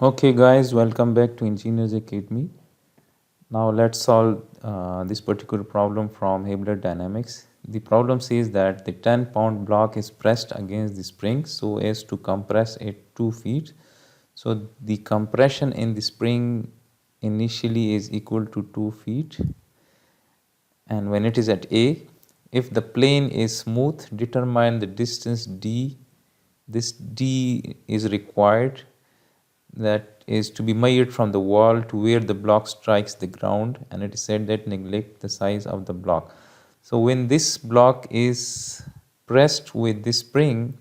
Okay, guys, welcome back to Engineers Academy. Now let's solve this particular problem from Hibbeler Dynamics. The problem says that the 10-pound block is pressed against the spring so as to compress it 2 feet. So the compression in the spring initially is equal to 2 feet. And when it is at A, if the plane is smooth, determine the distance D. This D is required, that is to be measured from the wall to where the block strikes the ground, and it is said that neglect the size of the block. So when this block is pressed with this spring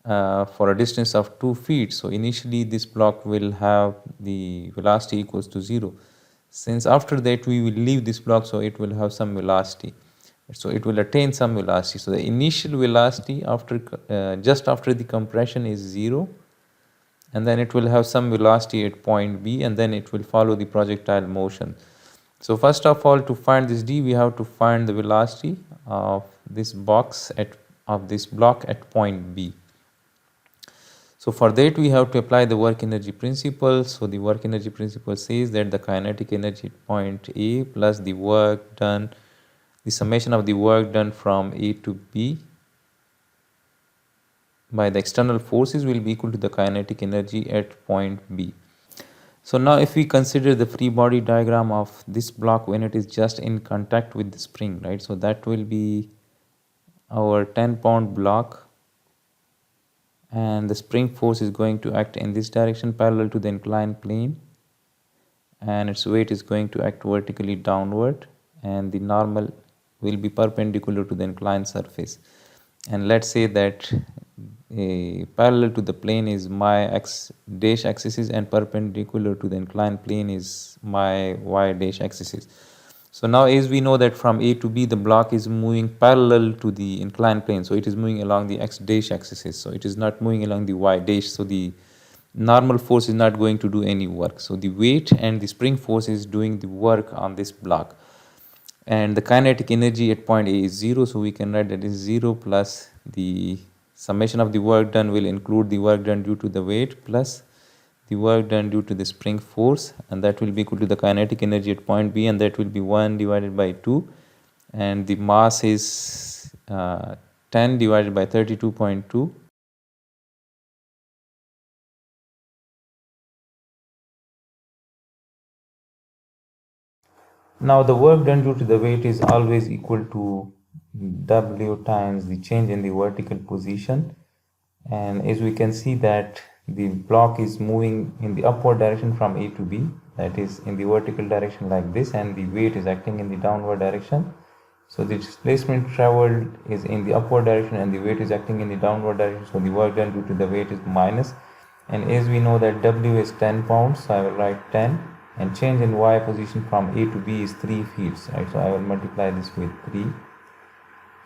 for a distance of 2 feet, so initially this block will have the velocity equals to 0. Since after that we will leave this block, so it will have some velocity, so it will attain some velocity. So the initial velocity after just after the compression is 0, and then it will have some velocity at point B, and then it will follow the projectile motion. So first of all, to find this D, we have to find the velocity of this box of this block at point B. So for that we have to apply the work energy principle. So the work energy principle says that the kinetic energy at point A plus the work done, the summation of the work done from A to B by the external forces will be equal to the kinetic energy at point B. So now if we consider the free body diagram of this block when it is just in contact with the spring, right? So that will be our 10-pound block, and the spring force is going to act in this direction parallel to the inclined plane, and its weight is going to act vertically downward, and the normal will be perpendicular to the inclined surface. And let's say that parallel to the plane is my x dash axis and perpendicular to the inclined plane is my y dash axis. So now as we know that from A to B the block is moving parallel to the inclined plane, so it is moving along the x dash axis, so it is not moving along the y dash, so the normal force is not going to do any work. So the weight and the spring force is doing the work on this block, and the kinetic energy at point A is 0, so we can write that is 0 plus the summation of the work done will include the work done due to the weight plus the work done due to the spring force, and that will be equal to the kinetic energy at point B, and that will be 1 divided by 2, and the mass is 10 divided by 32.2. Now the work done due to the weight is always equal to W times the change in the vertical position, and as we can see that the block is moving in the upward direction from A to B, that is in the vertical direction like this, and the weight is acting in the downward direction. So the displacement traveled is in the upward direction and the weight is acting in the downward direction, so the work done due to the weight is minus. And as we know that W is 10 pounds, so I will write 10, and change in Y position from A to B is 3 feet, right? So I will multiply this with 3.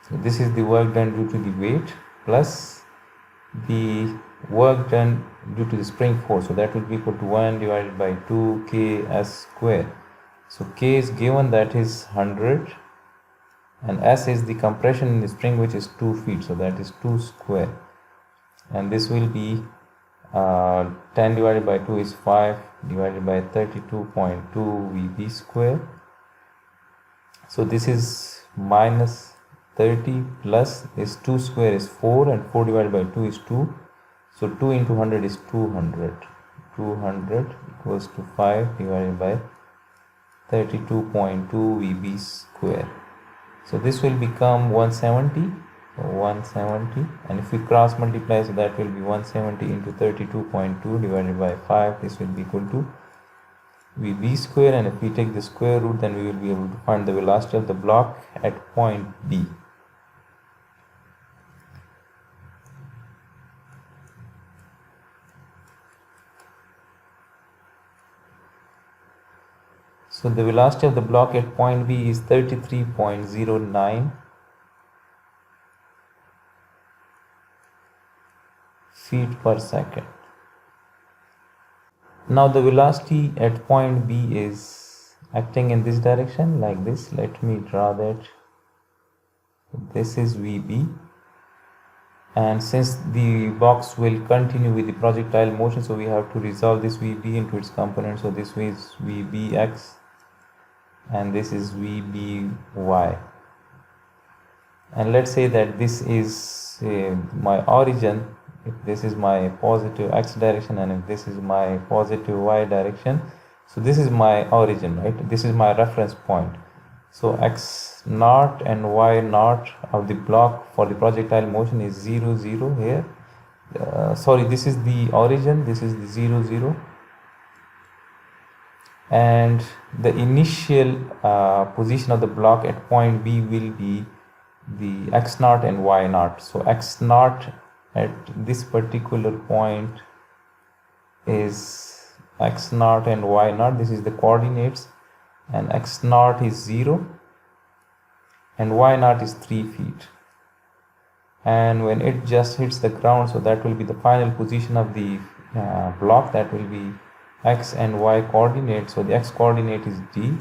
So this is the work done due to the weight plus the work done due to the spring force, so that will be equal to 1 divided by 2 ks square. So k is given, that is 100, and s is the compression in the spring, which is 2 feet, so that is 2 square, and this will be 10 divided by 2 is 5 divided by 32.2 VB square. So this is minus 30 plus this 2 square is 4, and 4 divided by 2 is 2, so 2 into 100 is 200. 200 equals to 5 divided by 32.2 VB square. So this will become 170, and if we cross multiply, so that will be 170 into 32.2 divided by 5, this will be equal to VB square, and if we take the square root, then we will be able to find the velocity of the block at point B. So the velocity of the block at point B is 33.09 feet per second. Now the velocity at point B is acting in this direction like this. Let me draw that. This is VB, and since the box will continue with the projectile motion, so we have to resolve this VB into its components. So this is VBX and this is VBY, and let's say that this is my origin, if this is my positive X direction and if this is my positive Y direction. So this is my origin, right? This is my reference point. So X naught and Y naught of the block for the projectile motion is 0 0 here. Sorry, this is the origin, this is the 0 0, and the initial position of the block at point B will be the X naught and Y naught. So X naught at this particular point is X naught and Y naught, this is the coordinates, and X naught is 0 and Y naught is 3 feet, and when it just hits the ground, so that will be the final position of the block, that will be X and Y coordinate. So the X coordinate is D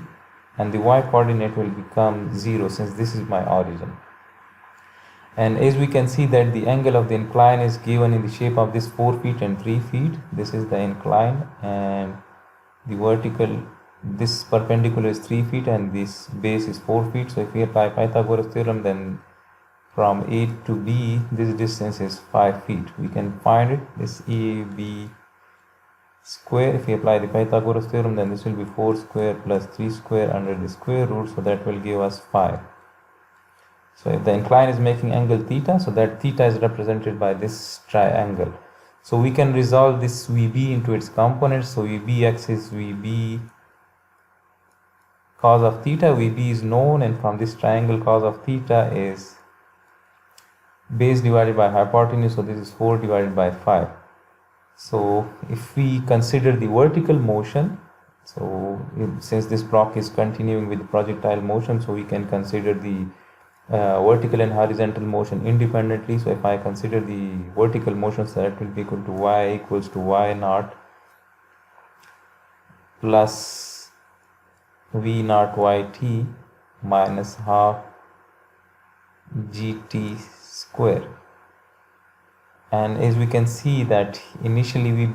and the Y coordinate will become 0 since this is my origin. And as we can see that the angle of the incline is given in the shape of this 4 feet and 3 feet. This is the incline, and the vertical, this perpendicular is 3 feet and this base is 4 feet. So if we apply Pythagoras theorem, then from A to B this distance is 5 feet. We can find it, this AB square. If we apply the Pythagoras theorem, then this will be 4 square plus 3 square under the square root, so that will give us 5. So if the incline is making angle theta, so that theta is represented by this triangle. So we can resolve this VB into its components. So VBX is VB cos of theta, VB is known, and from this triangle cos of theta is base divided by hypotenuse, so this is 4 divided by 5. So if we consider the vertical motion, so since this block is continuing with the projectile motion, so we can consider the vertical and horizontal motion independently. So if I consider the vertical motion, so that will be equal to y equals to y naught plus v naught yt minus half gt square. And as we can see that initially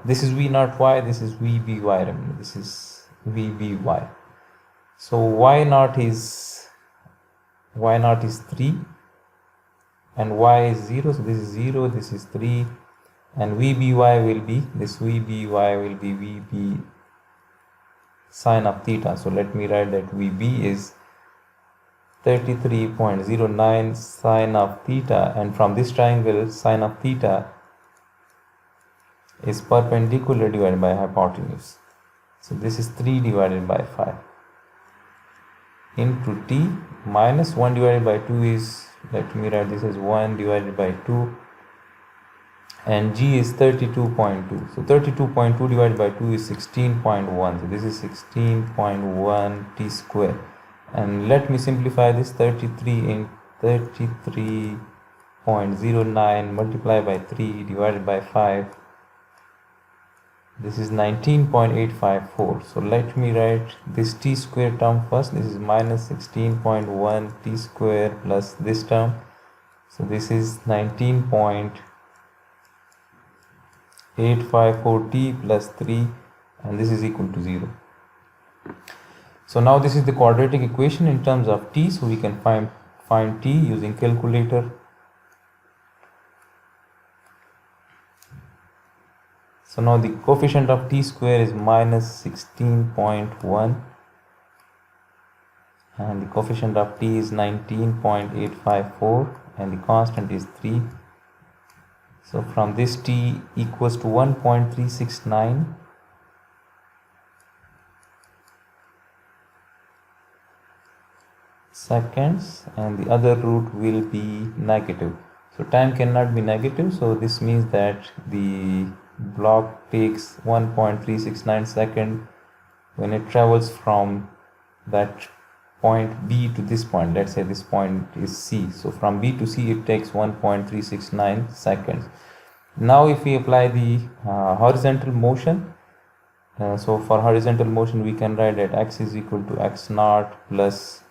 this is v naught y, this is vby, remember this is vby. So y naught is 3 and y is 0, so this is 0, this is 3, and vby will be vb sine of theta. So let me write that vb is 33.09 sine of theta, and from this triangle sine of theta is perpendicular divided by hypotenuse. So this is 3 divided by 5 into t minus 1 divided by 2 is, let me write this as 1 divided by 2, and g is 32.2. So 32.2 divided by 2 is 16.1. So this is 16.1 t square. And let me simplify this, 33.09 multiplied by 3 divided by 5. This is 19.854. So let me write this t square term first. This is minus 16.1 t square plus this term. So this is 19.854 t plus 3, and this is equal to 0. So now this is the quadratic equation in terms of t. So we can find t using calculator. So now the coefficient of t square is minus 16.1 and the coefficient of t is 19.854 and the constant is 3. So from this t equals to 1.369 seconds, and the other root will be negative. So time cannot be negative, so this means that the block takes 1.369 seconds when it travels from that point B to this point. Let's say this point is C. So from B to C it takes 1.369 seconds. Now if we apply the horizontal motion, so for horizontal motion we can write that x is equal to x naught plus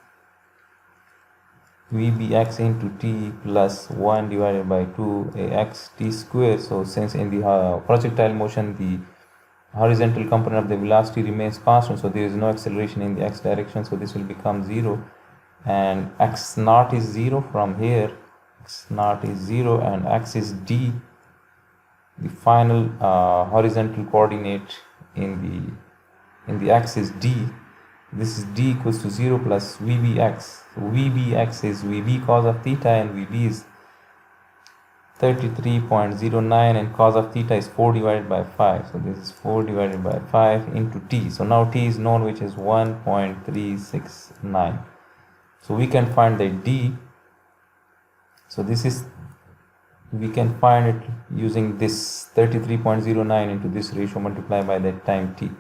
vbx into t plus 1 divided by 2 ax t square. So since in the projectile motion the horizontal component of the velocity remains constant, so there is no acceleration in the x direction, so this will become 0, and x naught is 0 from here. X naught is 0 and x is d, the final horizontal coordinate in the x is d. This is d equals to 0 plus vbx. So vbx is vb cos of theta, and vb is 33.09, and cos of theta is 4 divided by 5. So this is 4 divided by 5 into t. So now t is known, which is 1.369. So we can find the d. So this is, we can find it using this 33.09 into this ratio multiplied by that time t.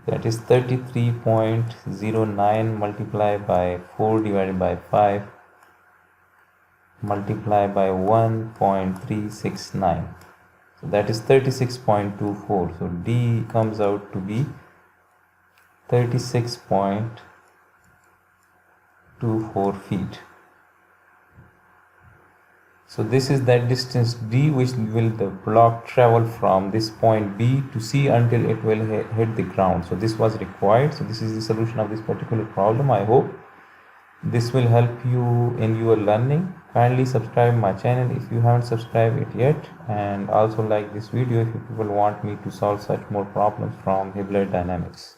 That is 33.09 multiplied by 4 divided by 5 multiplied by 1.369. So that is 36.24. So d comes out to be 36.24 feet. So this is that distance d which will the block travel from this point B to C until it will hit the ground. So this was required. So this is the solution of this particular problem. I hope this will help you in your learning. Kindly subscribe my channel if you haven't subscribed it yet, and also like this video if you people want me to solve such more problems from Hibbeler dynamics.